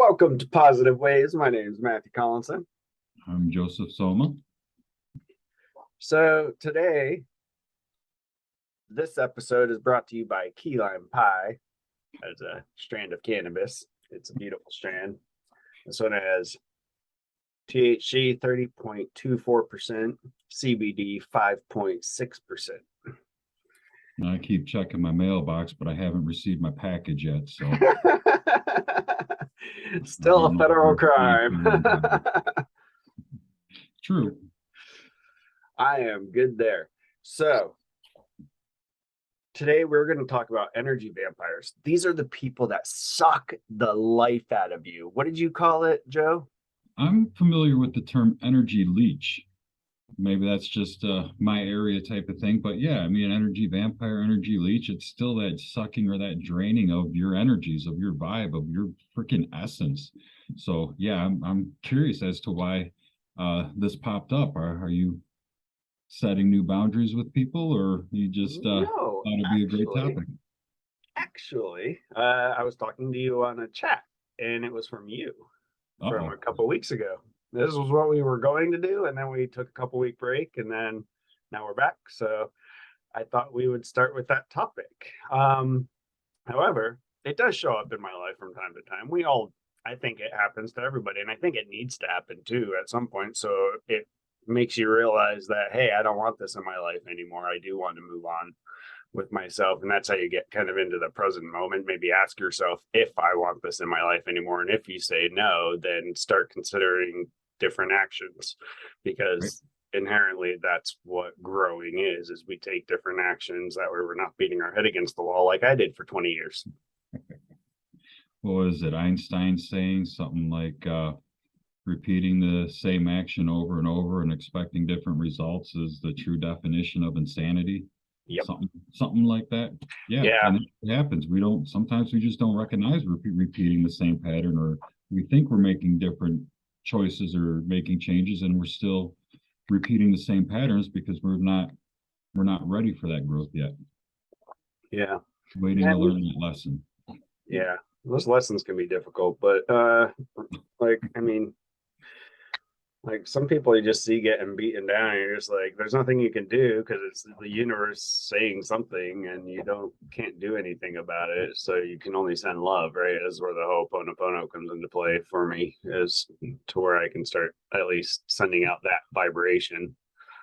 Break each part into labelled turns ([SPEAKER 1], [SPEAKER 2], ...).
[SPEAKER 1] Welcome to Positive Ways. My name is Matthew Collinson.
[SPEAKER 2] I'm Joseph Somma.
[SPEAKER 1] So today, this episode is brought to you by Key Lime Pie as a strand of cannabis. It's a beautiful strand. This one has THC 30.24%, CBD 5.6%.
[SPEAKER 2] I keep checking my mailbox, but I haven't received my package yet. So
[SPEAKER 1] Still a federal crime.
[SPEAKER 2] True.
[SPEAKER 1] I am good there. So today we're going to talk about energy vampires. These are the people that suck the life out of you. What did you call it, Joe?
[SPEAKER 2] I'm familiar with the term energy leech. Maybe that's just my area type of thing. But yeah, I mean, energy vampire, energy leech, it's still that sucking or that draining of your energies, of your vibe, of your freaking essence. So yeah, I'm curious as to why this popped up. Are you setting new boundaries with people, or you just
[SPEAKER 1] No,
[SPEAKER 2] thought it'd be a great topic?
[SPEAKER 1] Actually, I was talking to you on a chat, and it was from you from a couple weeks ago. This was what we were going to do, and then we took a couple week break, and then now we're back. So I thought we would start with that topic. However, it does show up in my life from time to time. I think it happens to everybody, and I think it needs to happen too at some point. So it makes you realize that, hey, I don't want this in my life anymore. I do want to move on with myself. And that's how you get kind of into the present moment. Maybe ask yourself if I want this in my life anymore. And if you say no, then start considering different actions, because inherently that's what growing is we take different actions that way we're not beating our head against the wall like I did for 20 years.
[SPEAKER 2] What was it? Einstein saying something like repeating the same action over and over and expecting different results is the true definition of insanity.
[SPEAKER 1] Yep.
[SPEAKER 2] Something like that. Yeah. And it happens. Sometimes we just don't recognize repeating the same pattern, or we think we're making different choices or making changes, and we're still repeating the same patterns because we're not ready for that growth yet.
[SPEAKER 1] Yeah.
[SPEAKER 2] Waiting to learn that lesson.
[SPEAKER 1] Yeah. Those lessons can be difficult, but like some people you just see getting beaten down, and you're just like, there's nothing you can do because it's the universe saying something and you can't do anything about it. So you can only send love, right? Is where the Ho'oponopono comes into play for me, is to where I can start at least sending out that vibration.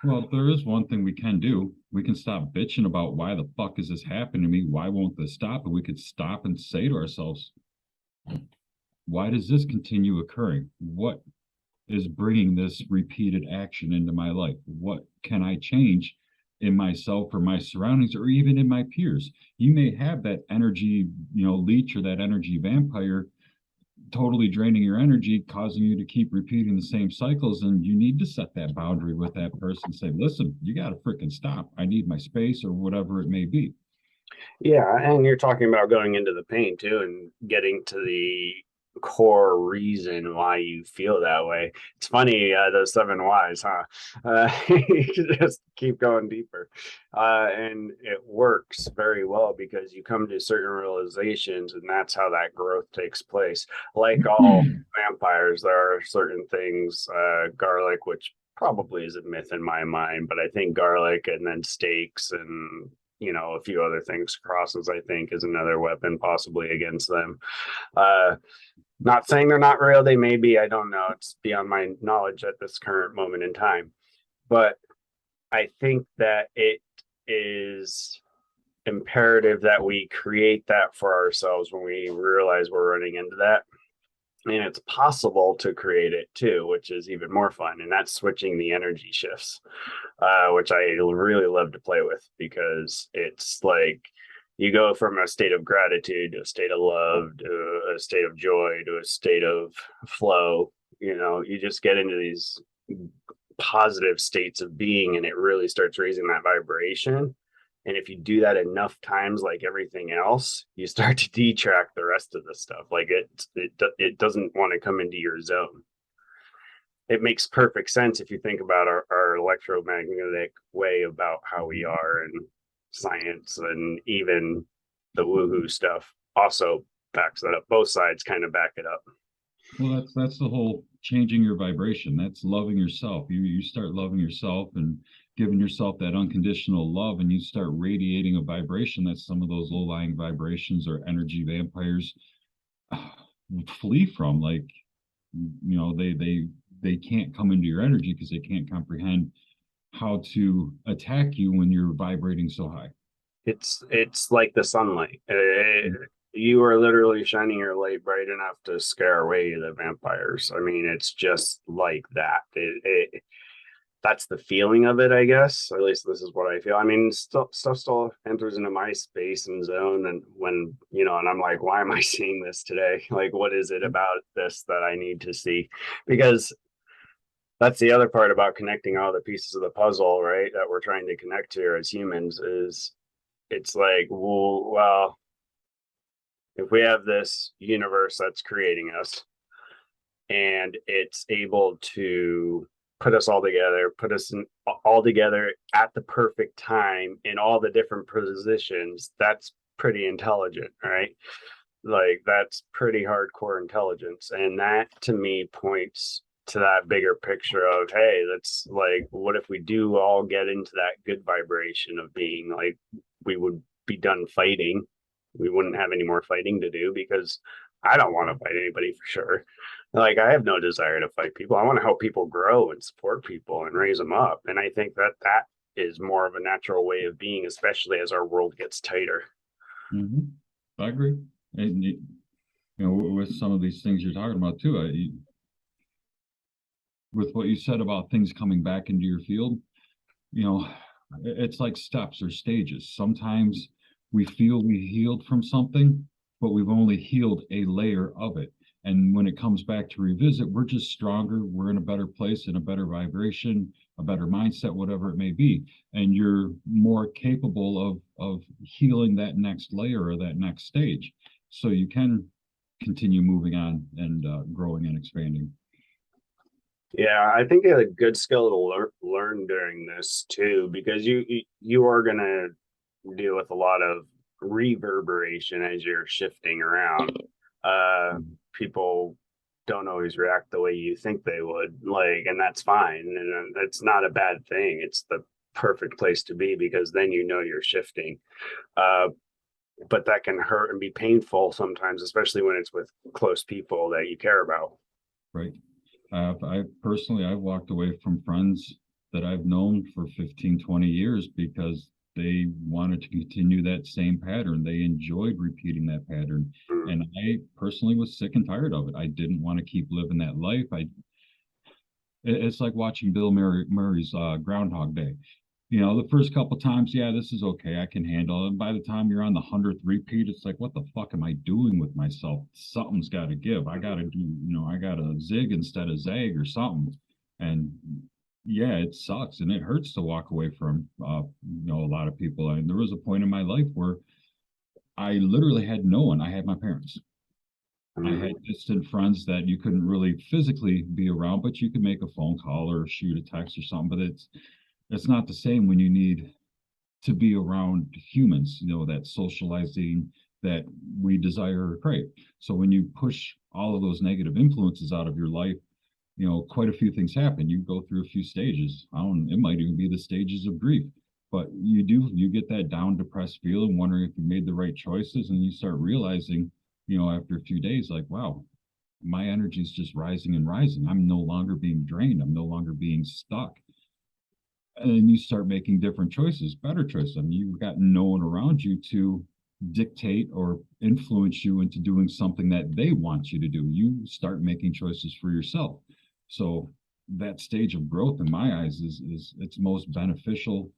[SPEAKER 2] Well, there is one thing we can do. We can stop bitching about why the fuck is this happening to me? Why won't this stop? And we could stop and say to ourselves, why does this continue occurring? What is bringing this repeated action into my life? What can I change in myself or my surroundings, or even in my peers? You may have that energy, leech, or that energy vampire totally draining your energy, causing you to keep repeating the same cycles. And you need to set that boundary with that person. Say, listen, you got to freaking stop. I need my space, or whatever it may be.
[SPEAKER 1] Yeah. And you're talking about going into the pain too, and getting to the core reason why you feel that way. It's funny, those 7 whys, huh? You just keep going deeper, and it works very well because you come to certain realizations, and that's how that growth takes place. Like all vampires, there are certain things, garlic, which probably is a myth in my mind, but I think garlic, and then steaks, and a few other things, crosses, I think, is another weapon possibly against them. Not saying they're not real. They may be. I don't know. It's beyond my knowledge at this current moment in time. But I think that it is imperative that we create that for ourselves when we realize we're running into that. And it's possible to create it too, which is even more fun. And that's switching the energy shifts, which I really love to play with, because it's like you go from a state of gratitude to a state of love to a state of joy to a state of flow. You just get into these positive states of being, and it really starts raising that vibration. And if you do that enough times, like everything else, you start to detract the rest of the stuff. Like it doesn't want to come into your zone. It makes perfect sense if you think about our electromagnetic way about how we are, and science, and even the woohoo stuff also backs that up. Both sides kind of back it up.
[SPEAKER 2] Well, that's the whole changing your vibration. That's loving yourself. You start loving yourself and giving yourself that unconditional love, and you start radiating a vibration that some of those low-lying vibrations or energy vampires flee from. Like, they can't come into your energy because they can't comprehend how to attack you when you're vibrating so high.
[SPEAKER 1] It's like the sunlight. You are literally shining your light bright enough to scare away the vampires. I mean, it's just like that. That's the feeling of it, I guess. Or at least this is what I feel. I mean, stuff still enters into my space and zone, and when and I'm like, why am I seeing this today? Like, what is it about this that I need to see? Because that's the other part about connecting all the pieces of the puzzle, right? That we're trying to connect here as humans is it's like, well, if we have this universe that's creating us and it's able to put us all together, put us in, all together at the perfect time in all the different positions, that's pretty intelligent, right? Like that's pretty hardcore intelligence. And that to me points to that bigger picture of, hey, that's like, what if we do all get into that good vibration of being like, we would be done fighting. We wouldn't have any more fighting to do because I don't want to fight anybody for sure. Like I have no desire to fight people. I want to help people grow and support people and raise them up. And I think that that is more of a natural way of being, especially as our world gets tighter.
[SPEAKER 2] Mm-hmm. I agree. And with some of these things you're talking about too, with what you said about things coming back into your field, you know, it's like steps or stages. Sometimes we feel we healed from something, but we've only healed a layer of it. And when it comes back to revisit, we're just stronger. We're in a better place, in a better vibration, a better mindset, whatever it may be. And you're more capable of healing that next layer or that next stage. So you can continue moving on and growing and expanding.
[SPEAKER 1] Yeah, I think a good skill to learn during this too, because you are gonna deal with a lot of reverberation as you're shifting around. People don't always react the way you think they would, like, and that's fine, and that's not a bad thing. It's the perfect place to be because then you're shifting. Uh, but that can hurt and be painful sometimes, especially when it's with close people that you care about.
[SPEAKER 2] Right. I personally, I've walked away from friends that I've known for 15, 20 years because they wanted to continue that same pattern. They enjoyed repeating that pattern.
[SPEAKER 1] Mm.
[SPEAKER 2] And I personally was sick and tired of it. I didn't want to keep living that life. It's like watching Bill Murray's Groundhog Day. The first couple times, yeah, this is okay. I can handle it. And by the time you're on the 100th repeat, it's like, what the fuck am I doing with myself? Something's got to give. I got to do, I got to zig instead of zag or something. And yeah, it sucks and it hurts to walk away from, a lot of people. And there was a point in my life where I literally had no one. I had my parents. I
[SPEAKER 1] Mm.
[SPEAKER 2] had distant friends that you couldn't really physically be around, but you could make a phone call or shoot a text or something. But it's not the same when you need to be around humans, that socializing that we desire or crave. So when you push all of those negative influences out of your life, quite a few things happen. You go through a few stages. It might even be the stages of grief, but you get that down, depressed feeling, wondering if you made the right choices, and you start realizing, after a few days, like, wow, my energy is just rising and rising. I'm no longer being drained. I'm no longer being stuck. And you start making different choices, better choices. I mean, you've got no one around you to dictate or influence you into doing something that they want you to do. You start making choices for yourself. So that stage of growth, in my eyes, is it's most beneficial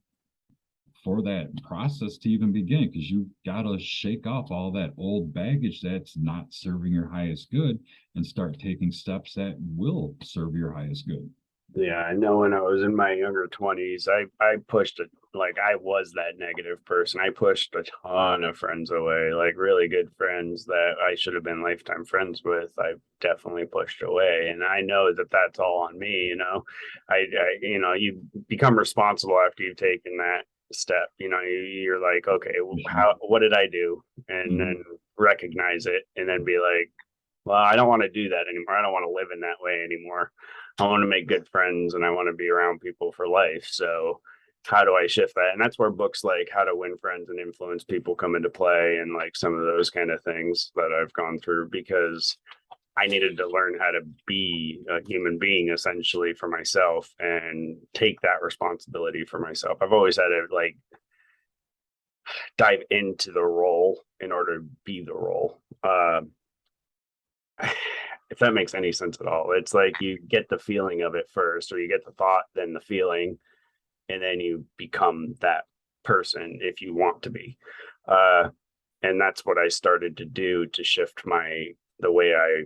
[SPEAKER 2] for that process to even begin, because you've got to shake off all that old baggage that's not serving your highest good and start taking steps that will serve your highest good.
[SPEAKER 1] Yeah, I know when I was in my younger 20s, I pushed it like I was that negative person. I pushed a ton of friends away, like really good friends that I should have been lifetime friends with. I definitely pushed away, and I know that that's all on me. You become responsible after you've taken that step. You're like, okay,
[SPEAKER 2] For sure.
[SPEAKER 1] what did I do? And
[SPEAKER 2] Mhm.
[SPEAKER 1] then recognize it, and then be like, Well, I don't want to do that anymore. I don't want to live in that way anymore. I want to make good friends and I want to be around people for life. So, how do I shift that? And that's where books like How to Win Friends and Influence People come into play, and like some of those kind of things that I've gone through, because I needed to learn how to be a human being essentially for myself and take that responsibility for myself. I've always had to like dive into the role in order to be the role. If that makes any sense at all. It's like you get the feeling of it first, or you get the thought, then the feeling, and then you become that person if you want to be. Uh, and that's what I started to do to shift the way I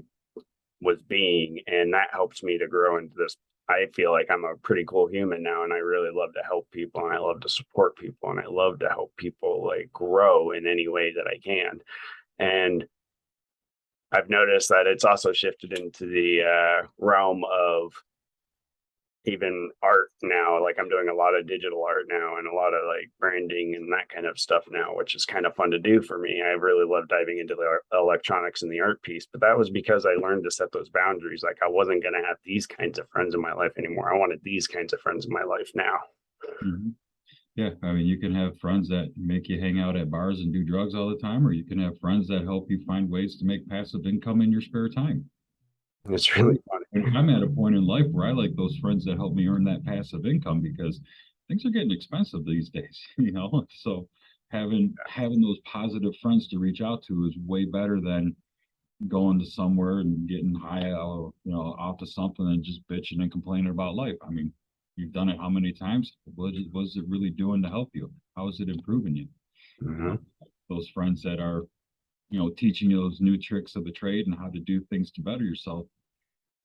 [SPEAKER 1] was being, and that helped me to grow into this. I feel like I'm a pretty cool human now, and I really love to help people, and I love to support people, and I love to help people like grow in any way that I can. And I've noticed that it's also shifted into the realm of even art now. Like I'm doing a lot of digital art now and a lot of like branding and that kind of stuff now, which is kind of fun to do for me. I really love diving into the electronics and the art piece, but that was because I learned to set those boundaries. Like I wasn't going to have these kinds of friends in my life anymore. I wanted these kinds of friends in my life now.
[SPEAKER 2] Mhm. Yeah, I mean, you can have friends that make you hang out at bars and do drugs all the time, or you can have friends that help you find ways to make passive income in your spare time.
[SPEAKER 1] It's
[SPEAKER 2] I'm,
[SPEAKER 1] really fun.
[SPEAKER 2] I'm at a point in life where I like those friends that help me earn that passive income because things are getting expensive these days, you know. So having those positive friends to reach out to is way better than going to somewhere and getting high, off to something and just bitching and complaining about life. I mean, you've done it how many times? What is it really doing to help you? How is it improving you?
[SPEAKER 1] Mm-hmm.
[SPEAKER 2] Uh, those friends that are, teaching you those new tricks of the trade and how to do things to better yourself.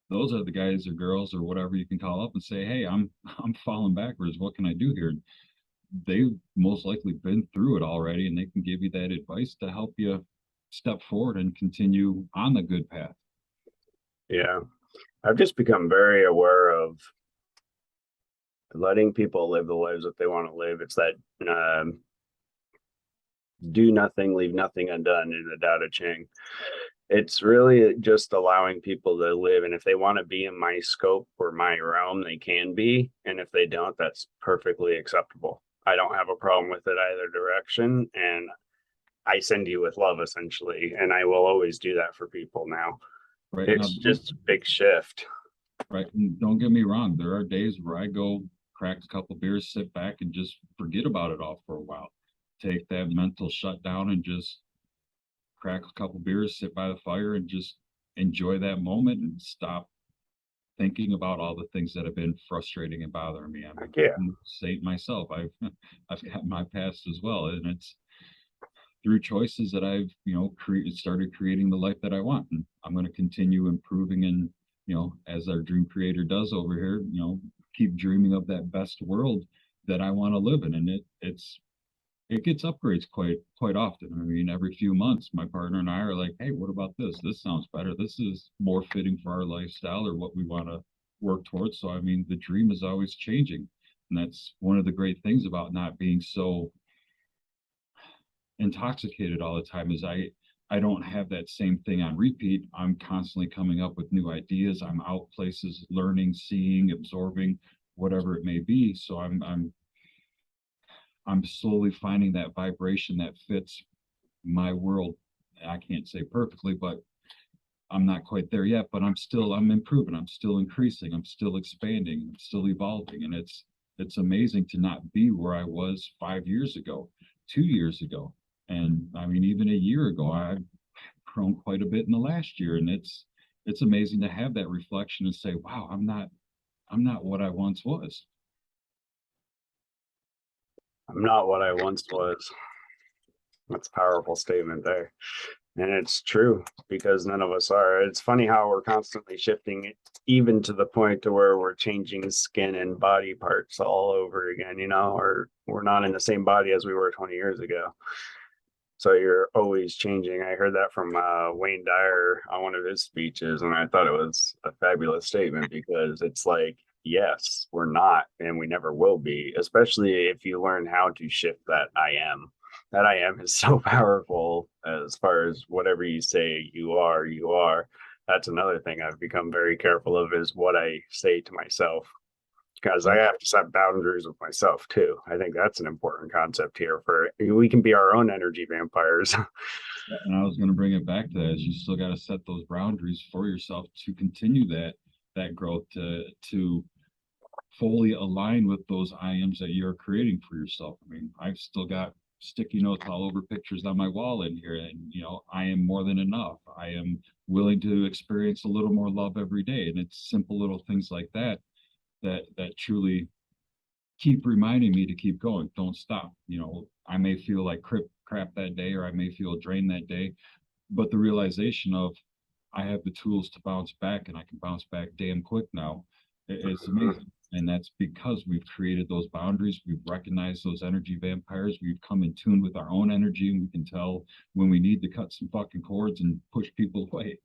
[SPEAKER 2] Those are the guys or girls or whatever you can call up and say, "Hey, I'm falling backwards. What can I do here?" They've most likely been through it already, and they can give you that advice to help you step forward and continue on the good path.
[SPEAKER 1] Yeah. I've just become very aware of letting people live the lives that they want to live. It's that do nothing, leave nothing undone in the Tao Te Ching. It's really just allowing people to live. And if they want to be in my scope or my realm, they can be. And if they don't, that's perfectly acceptable. I don't have a problem with it either direction. And I send you with love essentially. And I will always do that for people now.
[SPEAKER 2] Right now,
[SPEAKER 1] It's just a big shift.
[SPEAKER 2] right? And don't get me wrong, there are days where I go crack a couple beers, sit back, and just forget about it all for a while. Take that mental shutdown and just crack a couple beers, sit by the fire, and just enjoy that moment and stop thinking about all the things that have been frustrating and bothering me. I mean,
[SPEAKER 1] Heck yeah.
[SPEAKER 2] say it myself, I've got my past as well, and it's through choices that I've, started creating the life that I want. And I'm going to continue improving and, as our dream creator does over here, keep dreaming of that best world that I want to live in. And it gets upgrades quite often. I mean, every few months, my partner and I are like, "Hey, what about this? This sounds better. This is more fitting for our lifestyle or what we want to work towards." So, I mean, the dream is always changing, and that's one of the great things about not being so intoxicated all the time. Is I don't have that same thing on repeat. I'm constantly coming up with new ideas. I'm out places, learning, seeing, absorbing, whatever it may be. So I'm slowly finding that vibration that fits my world. I can't say perfectly, but I'm not quite there yet, but I'm improving, I'm still increasing, I'm still expanding, I'm still evolving. And it's amazing to not be where I was 5 years ago, 2 years ago. And I mean, even a year ago, I've grown quite a bit in the last year. And it's amazing to have that reflection and say, wow, I'm not what I once was.
[SPEAKER 1] I'm not what I once was. That's a powerful statement there. And it's true because none of us are. It's funny how we're constantly shifting, even to the point to where we're changing skin and body parts all over again, or we're not in the same body as we were 20 years ago. So you're always changing. I heard that from Wayne Dyer on one of his speeches, and I thought it was a fabulous statement because it's like, yes, we're not, and we never will be, especially if you learn how to shift that I am. That I am is so powerful as far as whatever you say you are, you are. That's another thing I've become very careful of is what I say to myself because I
[SPEAKER 2] Yep.
[SPEAKER 1] have to set boundaries with myself too. I think that's an important concept here for we can be our own energy vampires.
[SPEAKER 2] And I was going to bring it back to that, is you still got to set those boundaries for yourself to continue that growth, to fully align with those I ams that you're creating for yourself. I mean, I've still got sticky notes all over pictures on my wall in here, and I am more than enough. I am willing to experience a little more love every day, and it's simple little things like that that truly keep reminding me to keep going. Don't stop. I may feel like crap that day, or I may feel drained that day, but the realization of I have the tools to bounce back, and I can bounce back damn quick now. It's amazing. And that's because we've created those boundaries. We've recognized those energy vampires. We've come in tune with our own energy, and we can tell when we need to cut some fucking cords and push people away.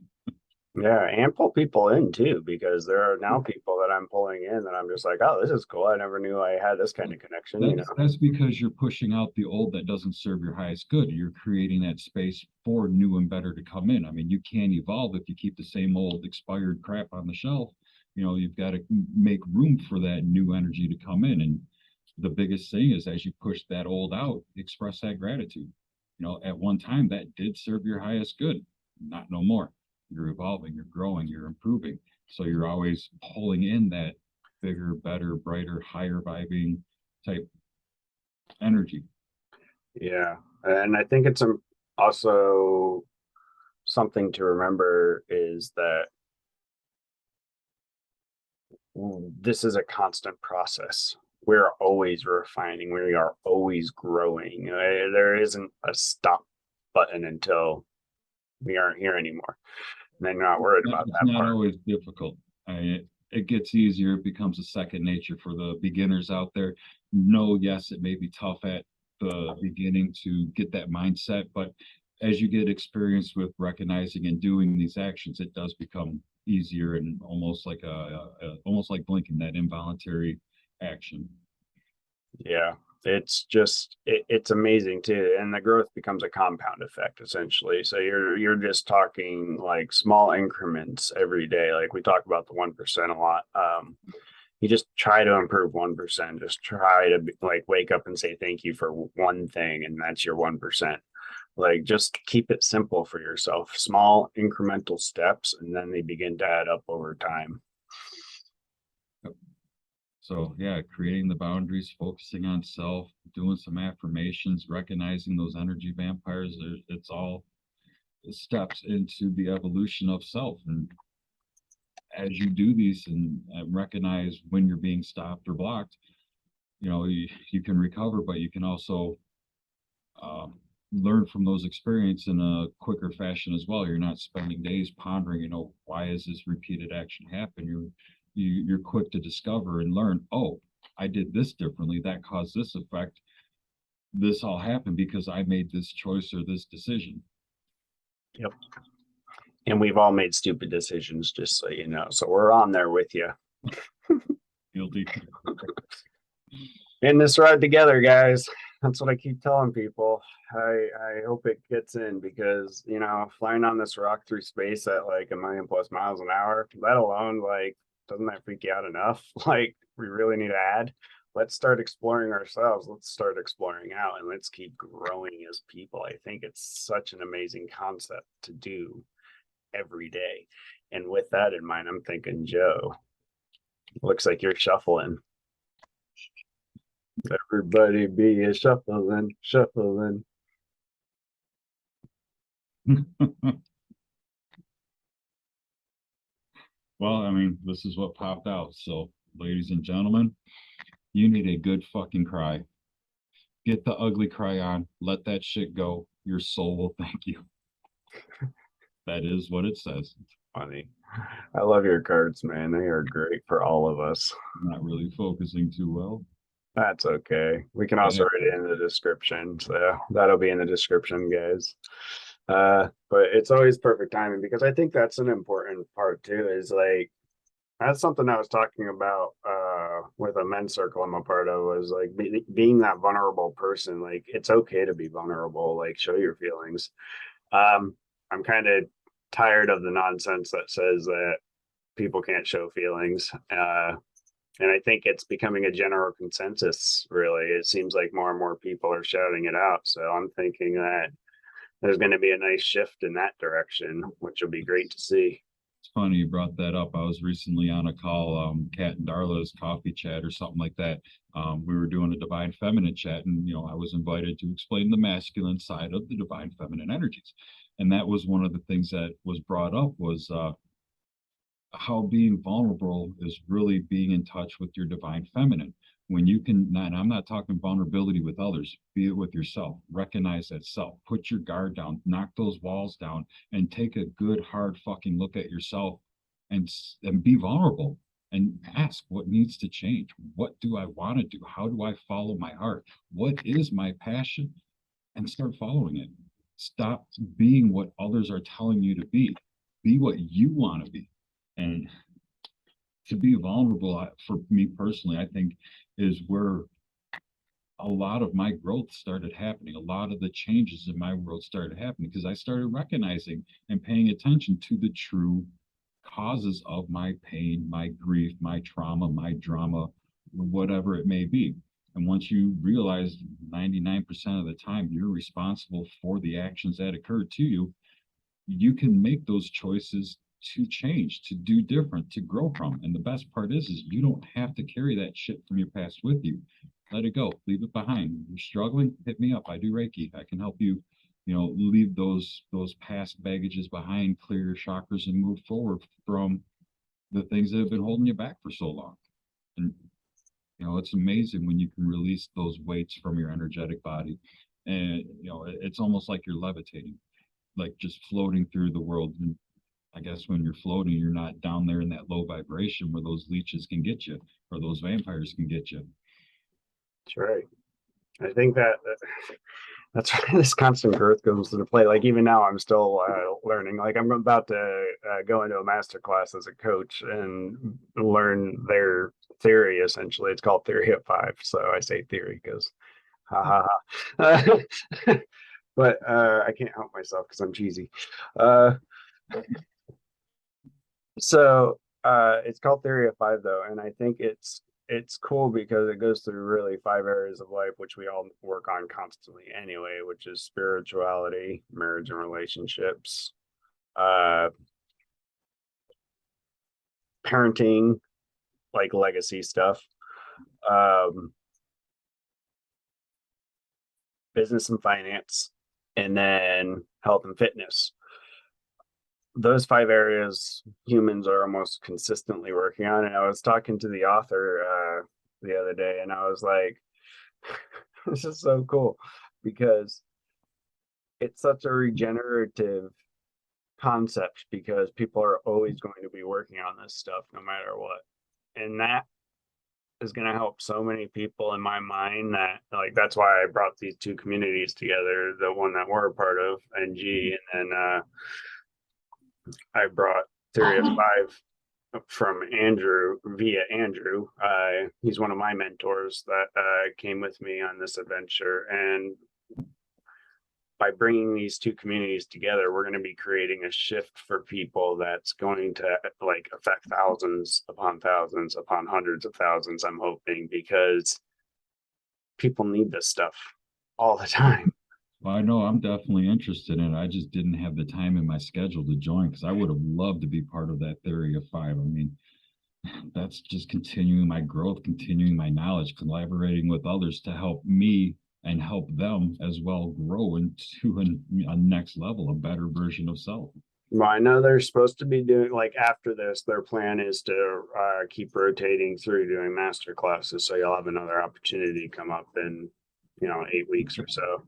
[SPEAKER 1] Yeah, and pull people in too, because there are now people that I'm pulling in that I'm just like, oh, this is cool. I never knew I had this kind of connection,
[SPEAKER 2] That's because you're pushing out the old that doesn't serve your highest good. You're creating that space for new and better to come in. I mean, you can't evolve if you keep the same old expired crap on the shelf. You've got to make room for that new energy to come in. And the biggest thing is, as you push that old out, express that gratitude. At one time that did serve your highest good, not no more. You're evolving, you're growing, you're improving. So you're always pulling in that bigger, better, brighter, higher vibing type energy.
[SPEAKER 1] Yeah. And I think it's also something to remember is that this is a constant process. We're always refining, we are always growing. There isn't a stop button until we aren't here anymore. And then you're not worried about
[SPEAKER 2] It's
[SPEAKER 1] that
[SPEAKER 2] not
[SPEAKER 1] part.
[SPEAKER 2] always difficult. It gets easier. It becomes a second nature for the beginners out there. No, yes, it may be tough at the beginning to get that mindset, but as you get experience with recognizing and doing these actions, it does become easier, and almost like blinking, that involuntary action.
[SPEAKER 1] Yeah, it's amazing too, and the growth becomes a compound effect essentially. So you're just talking like small increments every day. Like we talk about the 1% a lot. You just try to improve 1%. Just try to like wake up and say thank you for one thing, and that's your 1%. Like just keep it simple for yourself, small incremental steps, and then they begin to add up over time.
[SPEAKER 2] So yeah, creating the boundaries, focusing on self, doing some affirmations, recognizing those energy vampires, it's all steps into the evolution of self. And as you do these and recognize when you're being stopped or blocked, you can recover, but you can also um, learn from those experiences in a quicker fashion as well. You're not spending days pondering, why is this repeated action happen? You're quick to discover and learn, oh, I did this differently, that caused this effect. This all happened because I made this choice or this decision.
[SPEAKER 1] Yep. And we've all made stupid decisions, just so you know. So we're on there with you.
[SPEAKER 2] Guilty.
[SPEAKER 1] In this ride together, guys. That's what I keep telling people. I hope it gets in because flying on this rock through space at like 1,000,000+ miles an hour, that alone, like, doesn't that freak you out enough? Like, we really need to add. Let's start exploring ourselves. Let's start exploring out, and let's keep growing as people. I think it's such an amazing concept to do every day. And with that in mind, I'm thinking, Joe, looks like you're shuffling. Everybody be a shuffling, shuffling.
[SPEAKER 2] Well, I mean, this is what popped out. So, ladies and gentlemen, you need a good fucking cry. Get the ugly cry on. Let that shit go. Your soul will thank you. That is what it says.
[SPEAKER 1] Funny. I love your cards, man. They are great for all of us.
[SPEAKER 2] Not really focusing too well.
[SPEAKER 1] That's okay. We can also
[SPEAKER 2] Yeah.
[SPEAKER 1] write it in the description. So that'll be in the description, guys. But it's always perfect timing because I think that's an important part too, is like That's something I was talking about with a men's circle I'm a part of, was like being that vulnerable person. Like it's okay to be vulnerable, like show your feelings. Um, I'm kind of tired of the nonsense that says that people can't show feelings. And I think it's becoming a general consensus, really. It seems like more and more people are shouting it out. So I'm thinking that there's going to be a nice shift in that direction, which will be great to see.
[SPEAKER 2] It's funny you brought that up. I was recently on a call, Kat and Darla's coffee chat or something like that. We were doing a divine feminine chat, and I was invited to explain the masculine side of the divine feminine energies. And that was one of the things that was brought up was how being vulnerable is really being in touch with your divine feminine. When you can, and I'm not talking vulnerability with others, be it with yourself, recognize that self, put your guard down, knock those walls down, and take a good, hard fucking look at yourself and be vulnerable and ask what needs to change. What do I want to do? How do I follow my heart? What is my passion? And start following it. Stop being what others are telling you to be. Be what you want to be. And to be vulnerable, for me personally, I think is where a lot of my growth started happening. A lot of the changes in my world started happening because I started recognizing and paying attention to the true causes of my pain, my grief, my trauma, my drama, whatever it may be. And once you realize 99% of the time you're responsible for the actions that occurred to you, you can make those choices to change, to do different, to grow from. And the best part is you don't have to carry that shit from your past with you. Let it go, leave it behind. You're struggling, hit me up. I do Reiki. I can help you, leave those past baggages behind, clear your chakras and move forward from the things that have been holding you back for so long. And it's amazing when you can release those weights from your energetic body. And it's almost like you're levitating, like just floating through the world. And I guess when you're floating, you're not down there in that low vibration where those leeches can get you or those vampires can get you.
[SPEAKER 1] That's right. I think that's where this constant growth comes into play. Like even now, I'm still learning. Like I'm about to go into a master class as a coach and learn their theory. Essentially, it's called Theory of Five. So I say theory because, ha ha ha. But I can't help myself because I'm cheesy. Uh, so it's called Theory of Five, though, and I think it's cool because it goes through really five areas of life which we all work on constantly anyway, which is spirituality, marriage and relationships, uh parenting, like legacy stuff, um business and finance, and then health and fitness. Those five areas humans are almost consistently working on. And I was talking to the author the other day, and I was like, this is so cool because it's such a regenerative concept because people are always going to be working on this stuff no matter what. And that is going to help so many people in my mind that, like, that's why I brought these two communities together, the one that we're a part of, NG, and then I brought Theory of Five from Andrew via Andrew. He's one of my mentors that came with me on this adventure. And by bringing these two communities together, we're going to be creating a shift for people that's going to like affect thousands upon hundreds of thousands, I'm hoping, because people need this stuff all the time.
[SPEAKER 2] Well, I know I'm definitely interested in it. I just didn't have the time in my schedule to join because I would have loved to be part of that Theory of Five. I mean, that's just continuing my growth, continuing my knowledge, collaborating with others to help me and help them as well grow into a next level, a better version of self.
[SPEAKER 1] Well, I know they're supposed to be doing, like, after this, their plan is to keep rotating through doing master classes. So you'll have another opportunity come up in, 8 weeks or so.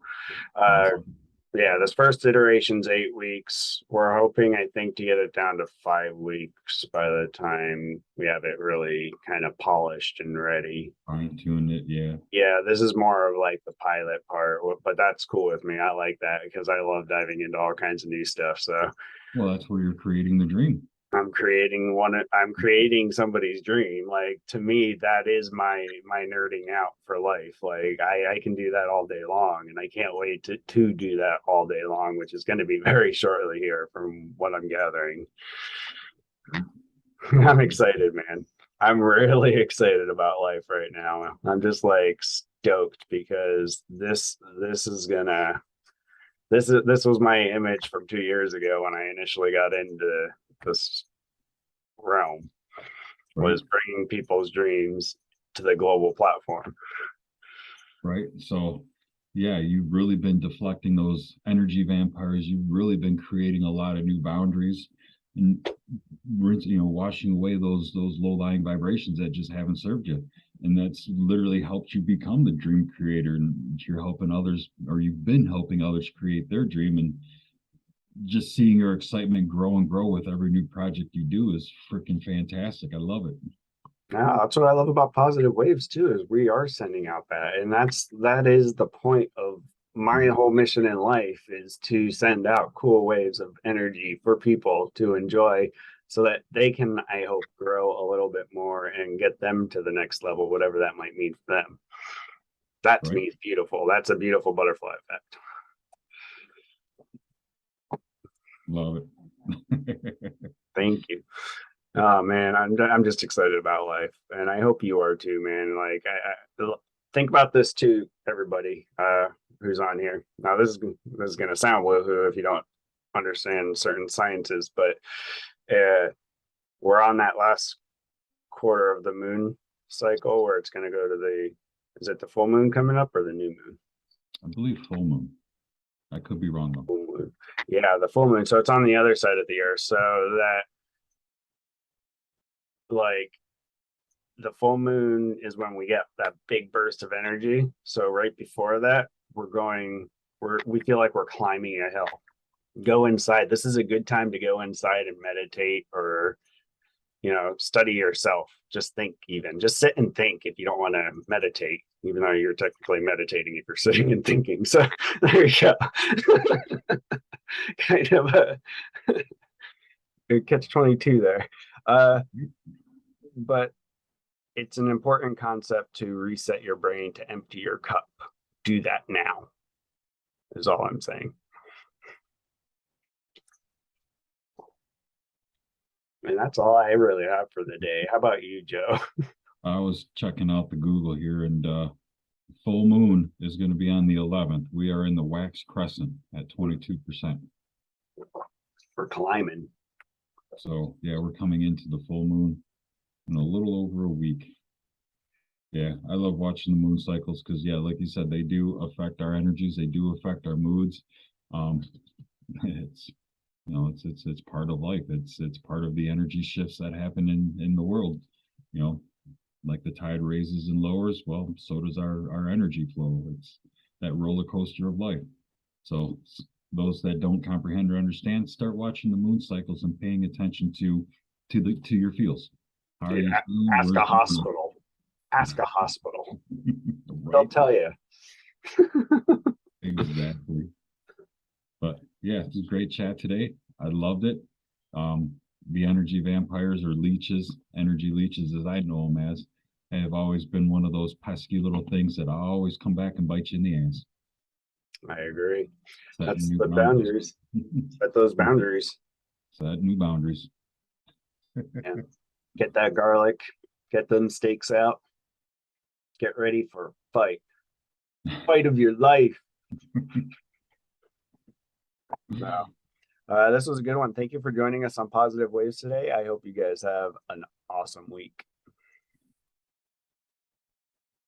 [SPEAKER 2] Awesome.
[SPEAKER 1] Yeah, this first iteration's 8 weeks. We're hoping, I think, to get it down to 5 weeks by the time we have it really kind of polished and ready.
[SPEAKER 2] Fine tune it, yeah.
[SPEAKER 1] Yeah, this is more of like the pilot part, but that's cool with me. I like that because I love diving into all kinds of new stuff. So
[SPEAKER 2] Well, that's where you're creating the dream.
[SPEAKER 1] I'm creating somebody's dream. Like, to me, that is my nerding out for life. Like, I can do that all day long, and I can't wait to do that all day long, which is going to be very shortly here from what I'm gathering. I'm excited, man. I'm really excited about life right now. I'm just like stoked because this was my image from 2 years ago when I initially got into this realm,
[SPEAKER 2] Right.
[SPEAKER 1] was bringing people's dreams to the global platform.
[SPEAKER 2] Right. So, yeah, you've really been deflecting those energy vampires. You've really been creating a lot of new boundaries and washing away those low-lying vibrations that just haven't served you. And that's literally helped you become the dream creator. And you're helping others, or you've been helping others create their dream. And just seeing your excitement grow and grow with every new project you do is freaking fantastic. I love it.
[SPEAKER 1] Yeah, that's what I love about positive waves too, is we are sending out that. And that is the point of my whole mission in life, is to send out cool waves of energy for people to enjoy so that they can, I hope, grow a little bit more and get them to the next level, whatever that might mean for them. That to
[SPEAKER 2] Right.
[SPEAKER 1] me is beautiful. That's a beautiful butterfly effect.
[SPEAKER 2] Love it.
[SPEAKER 1] Thank you. Oh man, I'm just excited about life, and I hope you are too, man. Like, I think about this too, everybody who's on here. Now, this is gonna sound woohoo if you don't understand certain sciences, but we're on that last quarter of the moon cycle where it's gonna go to the, is it the full moon coming up or the new moon?
[SPEAKER 2] I believe full moon. I could be wrong though.
[SPEAKER 1] Full moon. Yeah, the full moon. So it's on the other side of the earth. So that, like, the full moon is when we get that big burst of energy. So right before that, we feel like we're climbing a hill. Go inside. This is a good time to go inside and meditate, or study yourself. Just think, even just sit and think if you don't want to meditate, even though you're technically meditating if you're sitting and thinking. So there you go. Kind of a catch 22 there. But it's an important concept to reset your brain, to empty your cup. Do that now, is all I'm saying. And that's all I really have for the day. How about you, Joe?
[SPEAKER 2] I was checking out the Google here, and full moon is going to be on the 11th. We are in the wax crescent at 22%.
[SPEAKER 1] For climbing.
[SPEAKER 2] So, yeah, we're coming into the full moon in a little over a week. Yeah, I love watching the moon cycles because, yeah, like you said, they do affect our energies. They do affect our moods. It's it's part of life. It's part of the energy shifts that happen in the world. You know, like the tide raises and lowers, well, so does our energy flow. It's that roller coaster of life. So those that don't comprehend or understand, start watching the moon cycles and paying attention to your feels. How are
[SPEAKER 1] Dude,
[SPEAKER 2] you feeling?
[SPEAKER 1] ask
[SPEAKER 2] Where's
[SPEAKER 1] a
[SPEAKER 2] the moon?
[SPEAKER 1] hospital. Ask a hospital. They'll
[SPEAKER 2] Right?
[SPEAKER 1] tell you.
[SPEAKER 2] Exactly. But yeah, it's a great chat today. I loved it. Um, the energy vampires, or leeches, energy leeches as I know them as, have always been one of those pesky little things that always come back and bite you in the ass.
[SPEAKER 1] I agree.
[SPEAKER 2] Setting
[SPEAKER 1] That's
[SPEAKER 2] new
[SPEAKER 1] the
[SPEAKER 2] boundaries.
[SPEAKER 1] boundaries. Set those boundaries.
[SPEAKER 2] Set new boundaries.
[SPEAKER 1] Yeah. Get that garlic. Get them steaks out. Get ready for a fight. Fight of your life. No. This was a good one. Thank you for joining us on Positive Waves today. I hope you guys have an awesome week.